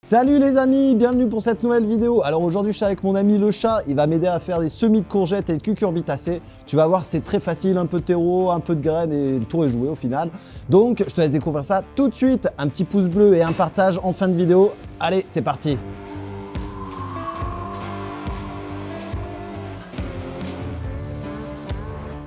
Salut les amis, bienvenue pour cette nouvelle vidéo. Alors aujourd'hui je suis avec mon ami le chat, il va m'aider à faire des semis de courgettes et de cucurbitacées. Tu vas voir, c'est très facile, un peu de terreau, un peu de graines et le tour est joué au final. Donc je te laisse découvrir ça tout de suite. Un petit pouce bleu et un partage en fin de vidéo. Allez, c'est parti.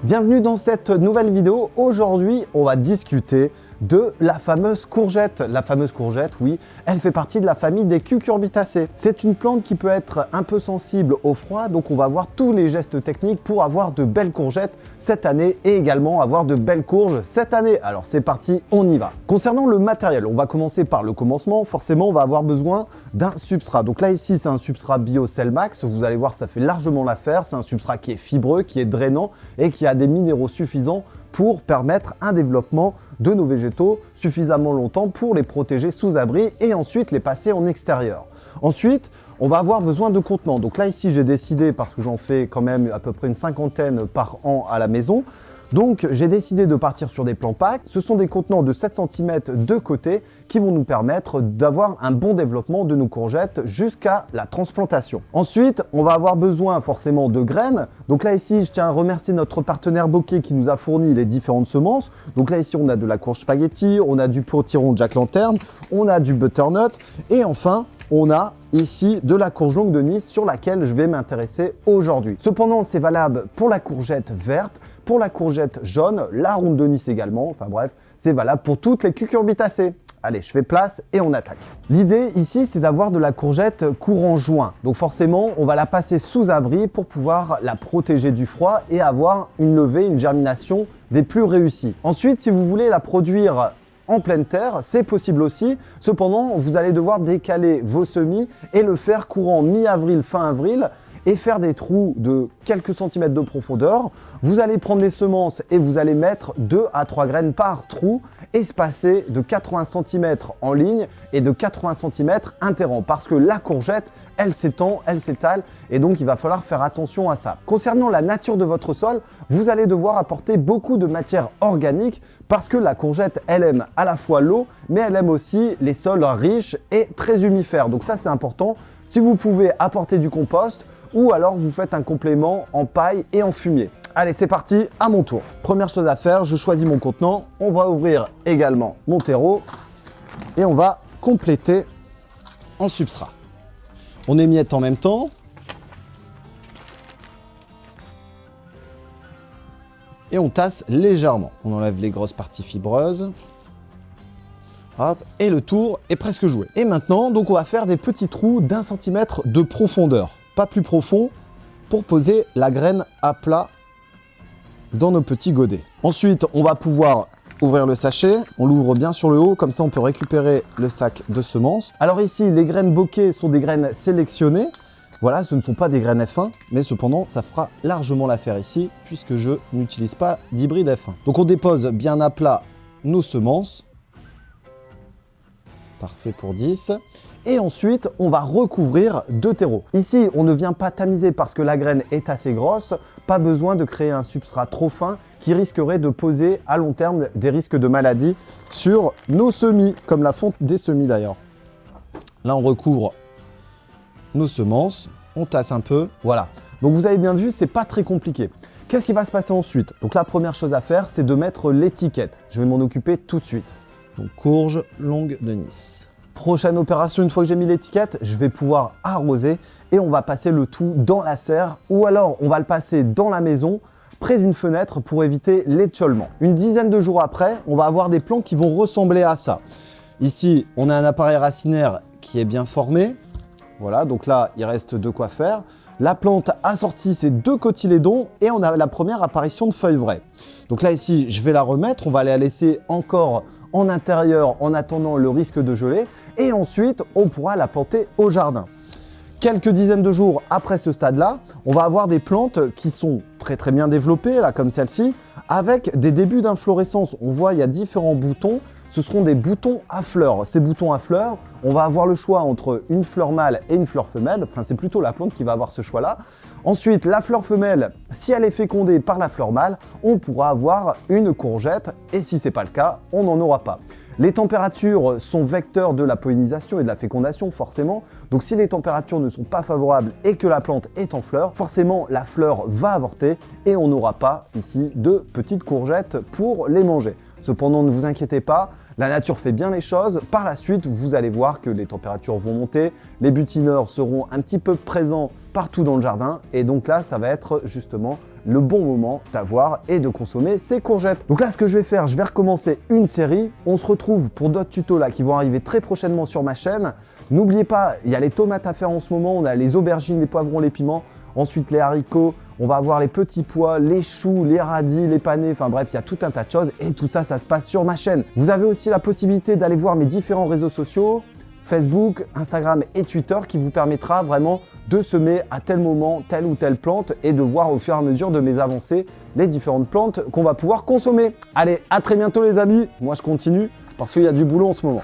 Bienvenue dans cette nouvelle vidéo. Aujourd'hui, on va discuter de la fameuse courgette. La fameuse courgette, oui, elle fait partie de la famille des cucurbitacées. C'est une plante qui peut être un peu sensible au froid, donc on va voir tous les gestes techniques pour avoir de belles courgettes cette année et également avoir de belles courges cette année. Alors c'est parti, on y va. Concernant le matériel, on va commencer par le commencement. Forcément, on va avoir besoin d'un substrat. Donc là, ici, c'est un substrat BioCellMax. Vous allez voir, ça fait largement l'affaire. C'est un substrat qui est fibreux, qui est drainant et qui a des minéraux suffisants pour permettre un développement de nos végétaux suffisamment longtemps pour les protéger sous abri et ensuite les passer en extérieur. Ensuite, on va avoir besoin de contenants. Donc là, ici, j'ai décidé, parce que j'en fais quand même à peu près une cinquantaine par an à la maison, donc j'ai décidé de partir sur des plans pack. Ce sont des contenants de 7 cm de côté qui vont nous permettre d'avoir un bon développement de nos courgettes jusqu'à la transplantation. Ensuite, on va avoir besoin forcément de graines. Donc là ici, je tiens à remercier notre partenaire Bokeh qui nous a fourni les différentes semences. Donc là ici, on a de la courge spaghetti, on a du potiron Jack Lantern, on a du butternut et enfin, on a ici de la courge longue de Nice sur laquelle je vais m'intéresser aujourd'hui. Cependant, c'est valable pour la courgette verte, pour la courgette jaune, la ronde de Nice également, enfin bref, c'est valable pour toutes les cucurbitacées. Allez, je fais place et on attaque. L'idée ici, c'est d'avoir de la courgette courant juin. Donc forcément, on va la passer sous abri pour pouvoir la protéger du froid et avoir une levée, une germination des plus réussies. Ensuite, si vous voulez la produire en pleine terre, c'est possible aussi. Cependant, vous allez devoir décaler vos semis et le faire courant mi-avril, fin avril et faire des trous de quelques centimètres de profondeur. Vous allez prendre les semences et vous allez mettre 2 à 3 graines par trou, espacées de 80 cm en ligne et de 80 cm interromps parce que la courgette, elle s'étend, elle s'étale et donc il va falloir faire attention à ça. Concernant la nature de votre sol, vous allez devoir apporter beaucoup de matière organique parce que la courgette, elle aime à la fois l'eau, mais elle aime aussi les sols riches et très humifères. Donc ça, c'est important. Si vous pouvez apporter du compost ou alors vous faites un complément en paille et en fumier. Allez, c'est parti, à mon tour. Première chose à faire, je choisis mon contenant. On va ouvrir également mon terreau et on va compléter en substrat. On émiette en même temps. Et on tasse légèrement. On enlève les grosses parties fibreuses. Hop, et le tour est presque joué. Et maintenant, donc on va faire des petits trous d'1 centimètre de profondeur, pas plus profond, pour poser la graine à plat dans nos petits godets. Ensuite, on va pouvoir ouvrir le sachet. On l'ouvre bien sur le haut, comme ça on peut récupérer le sac de semences. Alors ici, les graines Bokeh sont des graines sélectionnées. Voilà, ce ne sont pas des graines F1, mais cependant, ça fera largement l'affaire ici, puisque je n'utilise pas d'hybride F1. Donc on dépose bien à plat nos semences. Parfait pour 10. Et ensuite, on va recouvrir de terreau. Ici, on ne vient pas tamiser parce que la graine est assez grosse. Pas besoin de créer un substrat trop fin qui risquerait de poser à long terme des risques de maladie sur nos semis, comme la fonte des semis d'ailleurs. Là, on recouvre nos semences, on tasse un peu, voilà. Donc vous avez bien vu, c'est pas très compliqué. Qu'est-ce qui va se passer ensuite? Donc la première chose à faire, c'est de mettre l'étiquette. Je vais m'en occuper tout de suite. Donc courge longue de Nice. Prochaine opération, une fois que j'ai mis l'étiquette, je vais pouvoir arroser et on va passer le tout dans la serre ou alors on va le passer dans la maison près d'une fenêtre pour éviter l'étiolement. Une dizaine de jours après, on va avoir des plants qui vont ressembler à ça. Ici, on a un appareil racinaire qui est bien formé. Voilà, donc là, il reste de quoi faire. La plante a sorti ses 2 cotylédons et on a la première apparition de feuilles vraies. Donc là, ici, je vais la remettre. On va la laisser encore en intérieur en attendant le risque de geler. Et ensuite, on pourra la planter au jardin. Quelques dizaines de jours après ce stade-là, on va avoir des plantes qui sont très bien développées, là, comme celle-ci, avec des débuts d'inflorescence. On voit, il y a différents boutons ce seront des boutons à fleurs. Ces boutons à fleurs, on va avoir le choix entre une fleur mâle et une fleur femelle. Enfin, c'est plutôt la plante qui va avoir ce choix-là. Ensuite, la fleur femelle, si elle est fécondée par la fleur mâle, on pourra avoir une courgette. Et si c'est pas le cas, on n'en aura pas. Les températures sont vecteurs de la pollinisation et de la fécondation, forcément. Donc si les températures ne sont pas favorables et que la plante est en fleur, forcément la fleur va avorter et on n'aura pas ici de petites courgettes pour les manger. Cependant, ne vous inquiétez pas, la nature fait bien les choses. Par la suite, vous allez voir que les températures vont monter, les butineurs seront un petit peu présents partout dans le jardin et donc là, ça va être justement le bon moment d'avoir et de consommer ces courgettes. Donc là, ce que je vais faire, je vais recommencer une série. On se retrouve pour d'autres tutos là qui vont arriver très prochainement sur ma chaîne. N'oubliez pas, il y a les tomates à faire en ce moment, on a les aubergines, les poivrons, les piments, ensuite les haricots, on va avoir les petits pois, les choux, les radis, les panais, enfin bref, il y a tout un tas de choses et tout ça, ça se passe sur ma chaîne. Vous avez aussi la possibilité d'aller voir mes différents réseaux sociaux, Facebook, Instagram et Twitter qui vous permettra vraiment de semer à tel moment telle ou telle plante et de voir au fur et à mesure de mes avancées les différentes plantes qu'on va pouvoir consommer. Allez, à très bientôt les amis, moi je continue parce qu'il y a du boulot en ce moment.